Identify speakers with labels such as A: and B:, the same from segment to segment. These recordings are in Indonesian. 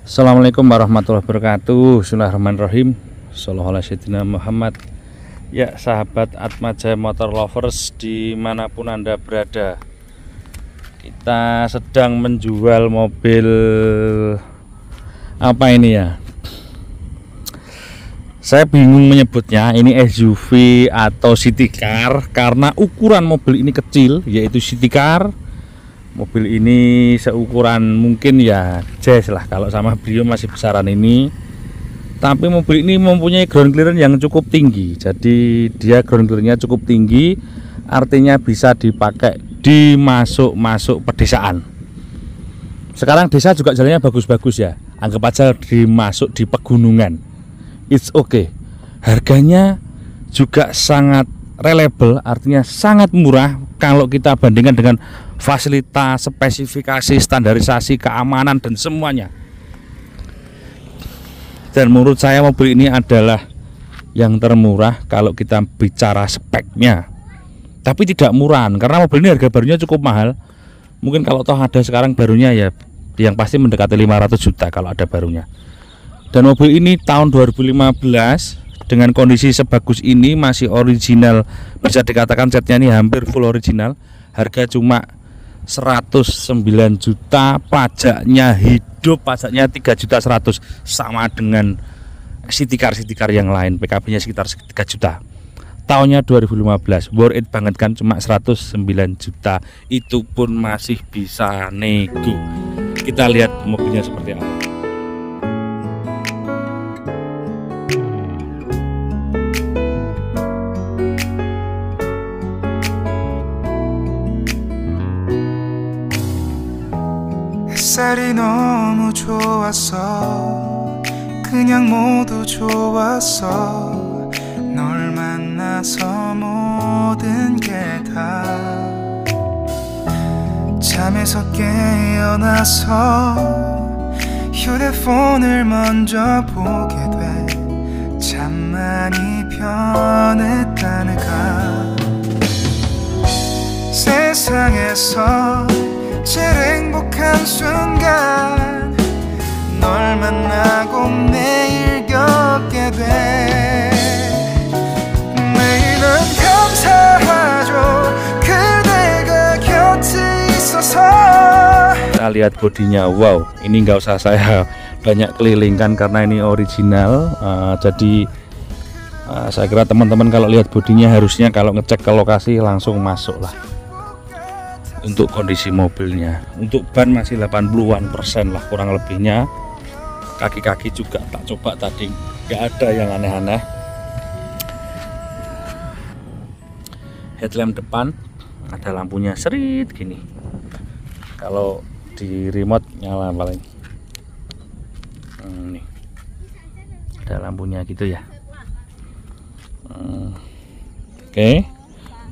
A: Assalamualaikum warahmatullahi wabarakatuh. Bismillahirrahmanirrahim. Shallallahu alaihi wasallam Muhammad. Ya sahabat Atmaja Motor Lovers dimanapun Anda berada, kita sedang menjual mobil apa ini ya, saya bingung menyebutnya, ini SUV atau city car karena ukuran mobil ini kecil, yaitu city car. Mobil ini seukuran mungkin ya Jazz lah, kalau sama Brio masih besaran ini. Tapi mobil ini mempunyai ground clearance yang cukup tinggi. Jadi dia ground clearance-nya cukup tinggi, artinya bisa dipakai di masuk pedesaan. Sekarang desa juga jalannya bagus-bagus ya. Anggap aja dimasuk di pegunungan. It's okay. Harganya juga sangat reliable, artinya sangat murah kalau kita bandingkan dengan fasilitas, spesifikasi, standarisasi, keamanan dan semuanya. Dan menurut saya mobil ini adalah yang termurah kalau kita bicara speknya. Tapi tidak murahan karena mobil ini harga barunya cukup mahal. Mungkin kalau toh ada sekarang barunya ya yang pasti mendekati 500 juta kalau ada barunya. Dan mobil ini tahun 2015 dengan kondisi sebagus ini, masih original, bisa dikatakan catnya ini hampir full original. Harga cuma 109 juta, pajaknya hidup, pajaknya 3.100.000, sama dengan city car yang lain, PKB nya sekitar 3 juta. Tahunnya 2015, worth it banget kan, cuma 109 juta, itu pun masih bisa nego. Kita lihat mobilnya seperti apa.
B: 햇살이 너무 좋았어. 그냥 모두 좋았어. 널 만나서 모든 게 다 잠에서 깨어나서 휴대폰을 먼저 보게 돼. 참 많이 변했다는가. 세상에서 제일 행복한 순간 널 만나고 매일 겪게 돼. 매일은 감사하죠 그대가 곁에 있어서.
A: Kita lihat bodinya, wow, ini nggak usah saya banyak kelilingkan karena ini original. Jadi saya kira teman-teman kalau lihat bodinya harusnya kalau ngecek ke lokasi langsung masuk lah. Untuk kondisi mobilnya, untuk ban masih 80-an% lah kurang lebihnya. Kaki-kaki juga tak coba tadi, nggak ada yang aneh-aneh. Headlamp depan ada lampunya serit gini, kalau di remote nyala paling. Nih ada lampunya gitu ya. Oke,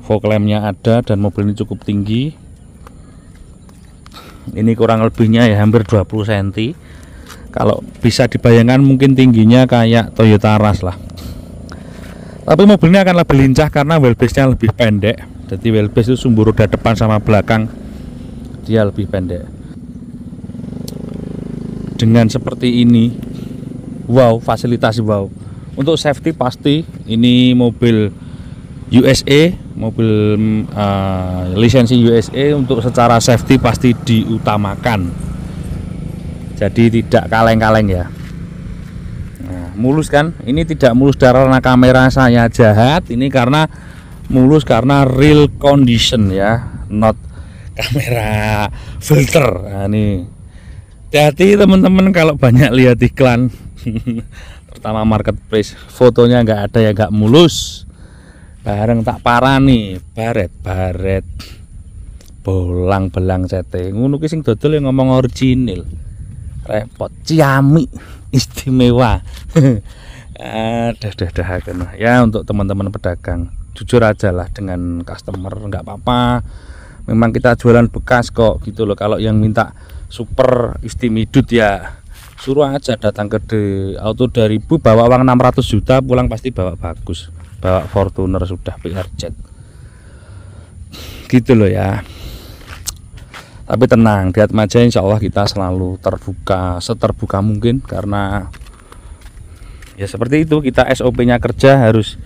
A: fog lampnya ada dan mobil ini cukup tinggi. Ini kurang lebihnya ya hampir 20 cm. Kalau bisa dibayangkan mungkin tingginya kayak Toyota Rush lah. Tapi mobil ini akan lebih lincah karena wheelbase nya lebih pendek. Jadi wheelbase itu sumbu roda depan sama belakang dia lebih pendek. Dengan seperti ini, wow, fasilitas wow. Untuk safety pasti ini mobil USA, mobil lisensi USA, untuk secara safety pasti diutamakan. Jadi tidak kaleng-kaleng ya. Nah, mulus kan? Ini tidak mulus karena kamera saya jahat, ini karena mulus karena real condition ya, not kamera filter. Nah, ini hati-hati teman-teman kalau banyak lihat iklan pertama marketplace, fotonya nggak ada ya nggak mulus. Bareng tak parah nih, baret bolang belang cete ngono ki sing dodol yang ngomong original, repot, ciamik, istimewa. Ya untuk teman-teman pedagang jujur aja lah dengan customer, nggak apa-apa, memang kita jualan bekas kok gitu loh. Kalau yang minta super istimidut ya suruh aja datang ke Auto 2000, bawa uang 600 juta pulang pasti bawa bagus, bawa Fortuner sudah PRZ gitu loh ya. Tapi tenang, di Atmaja insya Allah kita selalu terbuka, seterbuka mungkin, karena ya seperti itu, kita SOP-nya kerja harus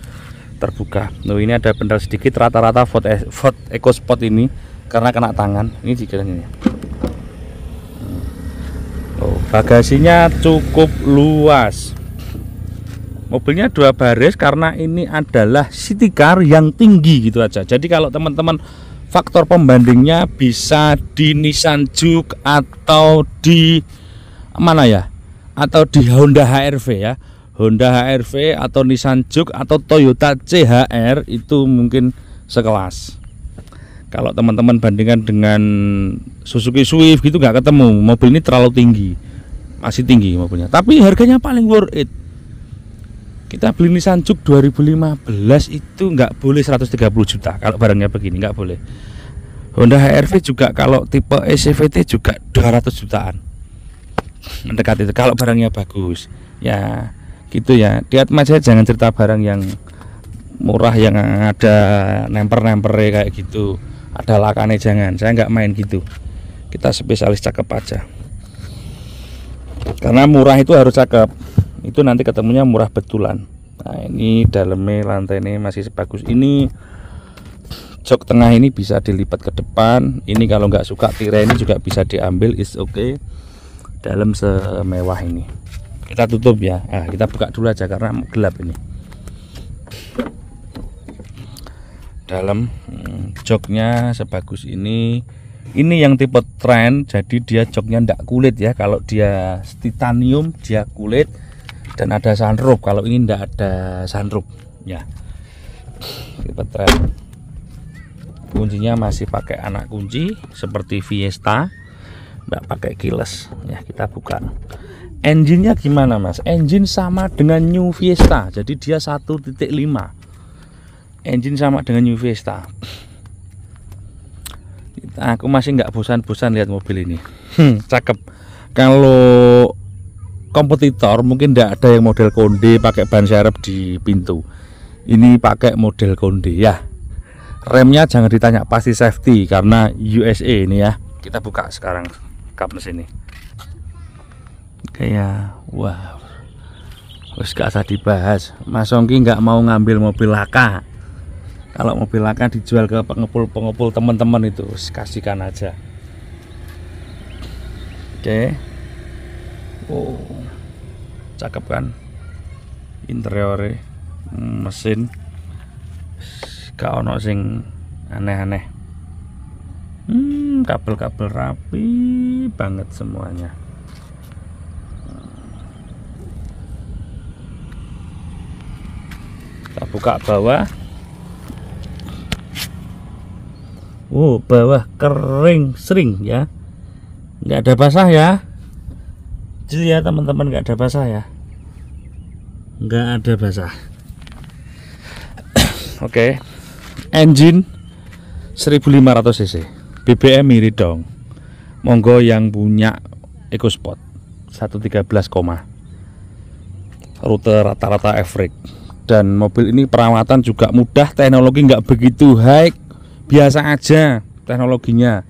A: terbuka. Nah, ini ada bendel sedikit, rata-rata Ford EcoSport ini karena kena tangan. Ini jika ini. Oh, bagasinya cukup luas. Mobilnya 2 baris karena ini adalah city car yang tinggi gitu aja. Jadi kalau teman-teman faktor pembandingnya bisa di Nissan Juke atau di mana ya? Atau di Honda HR-V ya. Honda HR-V atau Nissan Juke atau Toyota CHR itu mungkin sekelas. Kalau teman-teman bandingkan dengan Suzuki Swift gitu nggak ketemu. Mobil ini terlalu tinggi. Masih tinggi mobilnya. Tapi harganya paling worth it. Kita beli Nissan Juke 2015 itu nggak boleh 130 juta kalau barangnya begini, nggak boleh. Honda HR-V juga kalau tipe SCVT juga 200 jutaan, mendekati itu kalau barangnya bagus. Ya gitu ya, di Atmaja jangan cerita barang yang murah yang ada nemper-nemper kayak gitu, ada lakane, jangan. Saya nggak main gitu, kita spesialis cakep aja, karena murah itu harus cakep. Itu nanti ketemunya murah betulan. Nah, ini dalamnya, lantai ini masih sebagus ini. Jok tengah ini bisa dilipat ke depan. Ini kalau nggak suka tirai ini juga bisa diambil, is okay. Dalam semewah ini. Kita tutup ya. Nah, kita buka dulu aja karena gelap ini. Dalam joknya sebagus ini. Ini yang tipe trend, jadi dia joknya ndak kulit ya. Kalau dia titanium dia kulit. Dan ada sunroof, kalau ini tidak ada sunroof ya. Tipe trend. Kuncinya masih pakai anak kunci seperti Fiesta, tidak pakai keyless ya. Kita buka. Engine-nya gimana mas? Engine sama dengan New Fiesta, jadi dia 1.5. Engine sama dengan New Fiesta. Aku masih nggak bosan-bosan lihat mobil ini. Cakep. Kalau kompetitor mungkin tidak ada yang model konde pakai ban serep di pintu. Ini pakai model konde ya. Remnya jangan ditanya, pasti safety karena USA ini ya. Kita buka sekarang kap mesin ini. Kayak wow. Wes gak usah dibahas. Mas Ongki nggak mau ngambil mobil laka. Kalau mobil laka dijual ke pengepul teman-teman itu, kasihkan aja. Oke. Oh, cakep kan interiornya, mesin gak ono sing aneh-aneh. Kabel-kabel rapi banget semuanya. Kita buka bawah. Oh, bawah kering sering ya, nggak ada basah ya. Jadi ya teman-teman, nggak ada basah ya, nggak ada basah. Oke. Engine 1500 cc, BBM mirip dong. Monggo yang punya EcoSport 113, rute rata-rata average. Dan mobil ini perawatan juga mudah, teknologi nggak begitu high, biasa aja teknologinya.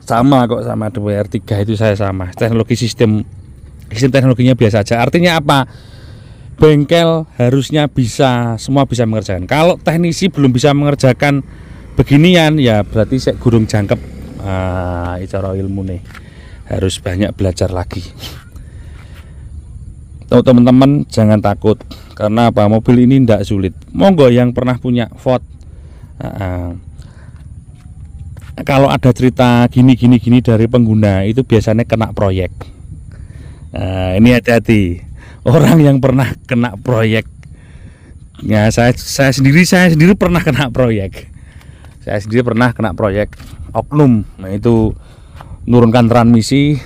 A: Sama kok sama WR3 itu saya sama. Teknologi sistem teknologinya biasa aja. Artinya apa? Bengkel harusnya bisa, semua bisa mengerjakan. Kalau teknisi belum bisa mengerjakan beginian ya berarti saya gurung jangkep. Cara ilmu nih harus banyak belajar lagi. Teman-teman jangan takut karena apa? Mobil ini tidak sulit. Monggo yang pernah punya Ford. Kalau ada cerita gini dari pengguna itu biasanya kena proyek. Nah, ini hati-hati orang yang pernah kena proyek. Ya, saya sendiri pernah kena proyek. Saya sendiri pernah kena proyek oknum. Nah, itu nurunkan transmisi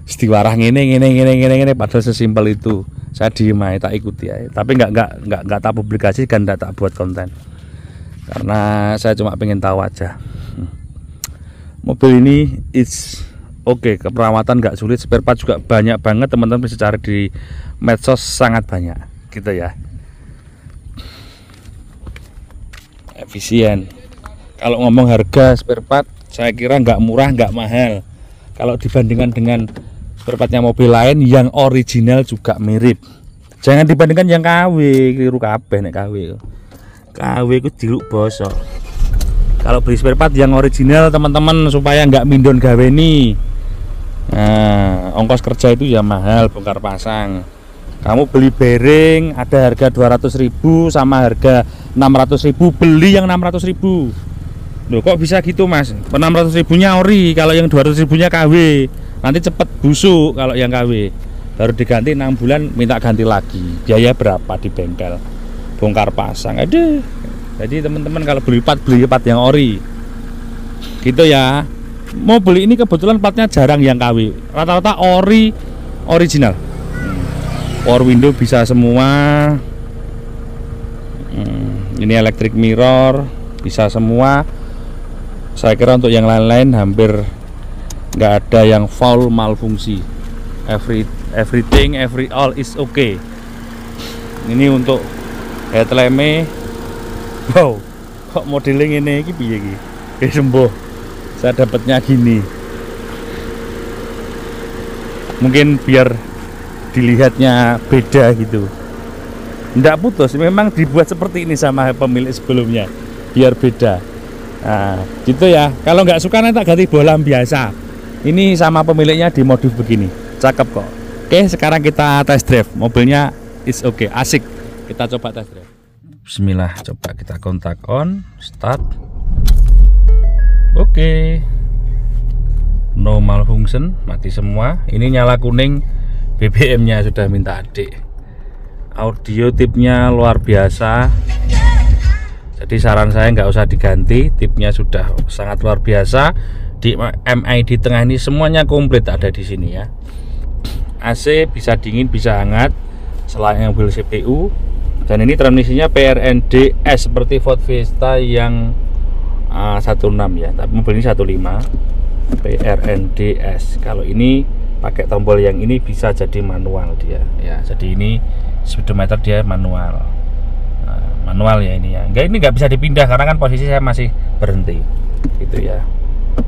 A: setiwarah ngene padahal sesimpel itu. Saya diem aja, tak ikuti ya. Tapi nggak tak publikasikan, nggak tak buat konten. Karena saya cuma pengen tahu aja. Mobil ini it's oke, keperawatan nggak sulit, spare part juga banyak banget, teman-teman bisa cari di medsos, sangat banyak gitu ya. Efisien. Kalau ngomong harga spare part Saya kira nggak murah, nggak mahal. Kalau dibandingkan dengan spare partnya mobil lain yang original juga mirip. Jangan dibandingkan yang KW, keliru kabeh nek KW. KW itu jeruk bosok. Kalau beli spare part yang original teman-teman supaya nggak mindon gawe nih. Nah, ongkos kerja itu ya mahal, bongkar pasang. Kamu beli bearing ada harga 200.000 sama harga 600.000, beli yang 600.000. Loh kok bisa gitu mas? 600.000 nya ori, kalau yang 200.000 nya KW. Nanti cepet busuk kalau yang KW. Baru diganti 6 bulan minta ganti lagi. Biaya berapa di bengkel? Bongkar pasang. Aduh. Jadi teman-teman kalau beli part yang ori. Gitu ya. Mobil ini kebetulan partnya jarang yang KW. Rata-rata ori original. Power window bisa semua. Ini electric mirror bisa semua. Saya kira untuk yang lain-lain hampir nggak ada yang foul malfungsi. Everything all is okay. Ini untuk headlamp. Wow, kok modeling ini piye iki? Sembuh. Saya dapatnya gini. Mungkin biar dilihatnya beda gitu. Nggak putus, memang dibuat seperti ini sama pemilik sebelumnya biar beda. Nah, gitu ya. Kalau nggak suka nanti tak ganti bolam biasa. Ini sama pemiliknya dimodif begini. Cakep kok. Oke, sekarang kita test drive. Mobilnya is okay, asik. Kita coba test drive. Bismillah, coba kita kontak on, start. Oke. No malfunction, mati semua. Ini nyala kuning, BBM-nya sudah minta adik. Audio tipnya luar biasa. Jadi saran saya nggak usah diganti, tipnya sudah sangat luar biasa. Di MID tengah ini semuanya komplit ada di sini ya. AC bisa dingin bisa hangat, selain mobil CPU. Dan ini transmisinya PRND-S seperti Ford Fiesta yang 16 ya, tapi mobil ini 15 PRND-S. Kalau ini pakai tombol yang ini bisa jadi manual dia ya. Jadi ini speedometer dia manual. Manual ya ini ya. Ini nggak bisa dipindah karena kan posisi saya masih berhenti gitu ya.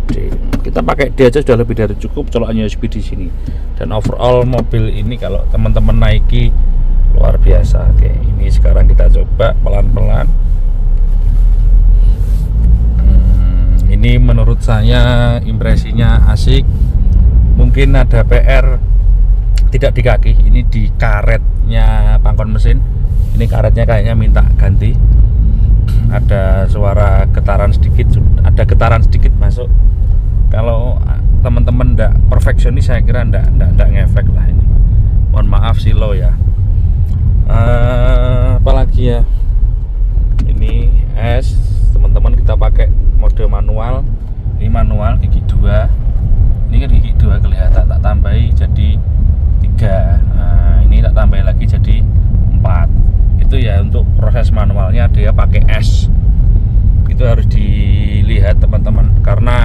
A: Jadi, kita pakai dia aja sudah lebih dari cukup, colokan USB di sini. Dan overall mobil ini kalau teman-teman naiki luar biasa. Oke, ini sekarang kita coba pelan-pelan. Ini menurut saya impresinya asik. Mungkin ada PR tidak di kaki, ini di karetnya pangkon mesin. Ini karetnya kayaknya minta ganti. Ada suara getaran sedikit, ada getaran sedikit masuk. Kalau teman-teman ndak perfeksionis saya kira ndak ngefek lah ini. Mohon maaf silo ya. Apalagi ya. Ini S, teman-teman kita pakai mode manual. Ini manual gigi 2. Ini kan gigi 2 kelihatan, tak tambahi jadi 3. Nah, ini tak tambahi lagi jadi 4. Itu ya untuk proses manualnya dia pakai S. Itu harus dilihat teman-teman, karena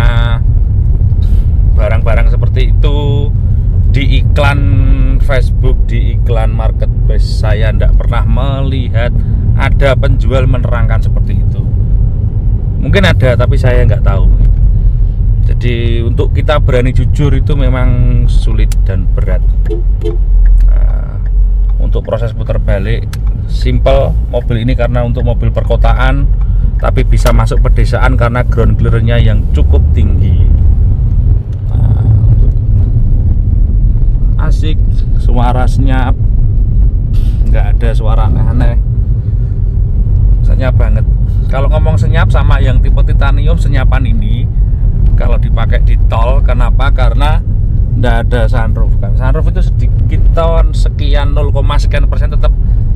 A: barang-barang seperti itu di iklan Facebook, di iklan marketplace saya tidak pernah melihat ada penjual menerangkan seperti itu. Mungkin ada tapi saya nggak tahu. Jadi untuk kita berani jujur itu memang sulit dan berat. Untuk proses putar balik simple mobil ini karena untuk mobil perkotaan, tapi bisa masuk pedesaan karena ground clearance-nya yang cukup tinggi. Asik, suara senyap, nggak ada suara aneh-aneh, senyap banget. Kalau ngomong senyap sama yang tipe titanium, senyapan ini kalau dipakai di tol, kenapa? Karena nggak ada sunroof kan. Sunroof itu sedikit ton sekian 0, sekian persen tetap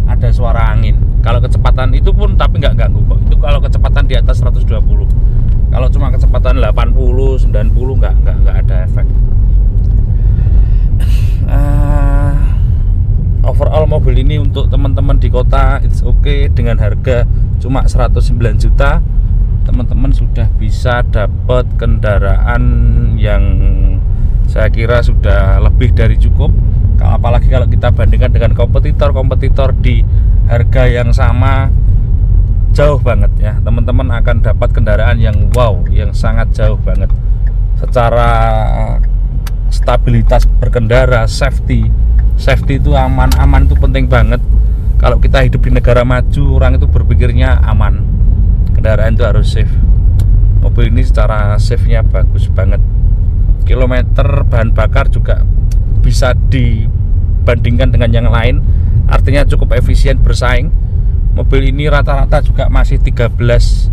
A: ada suara angin. Kalau kecepatan itu pun tapi nggak ganggu kok. Itu kalau kecepatan di atas 120. Kalau cuma kecepatan 80, 90 nggak ada efek. Overall mobil ini untuk teman-teman di kota it's okay, dengan harga cuma 109 juta teman-teman sudah bisa dapat kendaraan yang saya kira sudah lebih dari cukup. Apalagi kalau kita bandingkan dengan kompetitor di harga yang sama, jauh banget ya. Teman-teman akan dapat kendaraan yang wow, yang sangat jauh banget secara stabilitas berkendara, safety itu aman itu penting banget. Kalau kita hidup di negara maju, orang itu berpikirnya aman, kendaraan itu harus safe. Mobil ini secara safe-nya bagus banget. Kilometer bahan bakar juga bisa dibandingkan dengan yang lain, artinya cukup efisien bersaing. Mobil ini rata-rata juga masih 13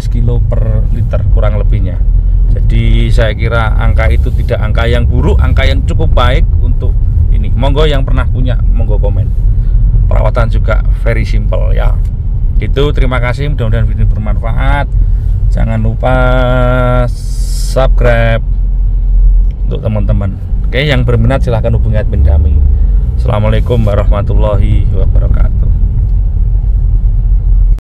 A: kilo per liter kurang lebihnya. Jadi saya kira angka itu tidak angka yang buruk, angka yang cukup baik untuk ini. Monggo yang pernah punya, monggo komen. Perawatan juga very simple ya. Itu terima kasih, mudah-mudahan video ini bermanfaat. Jangan lupa subscribe untuk teman-teman. Oke, yang berminat silahkan hubungi admin kami. Assalamualaikum warahmatullahi wabarakatuh.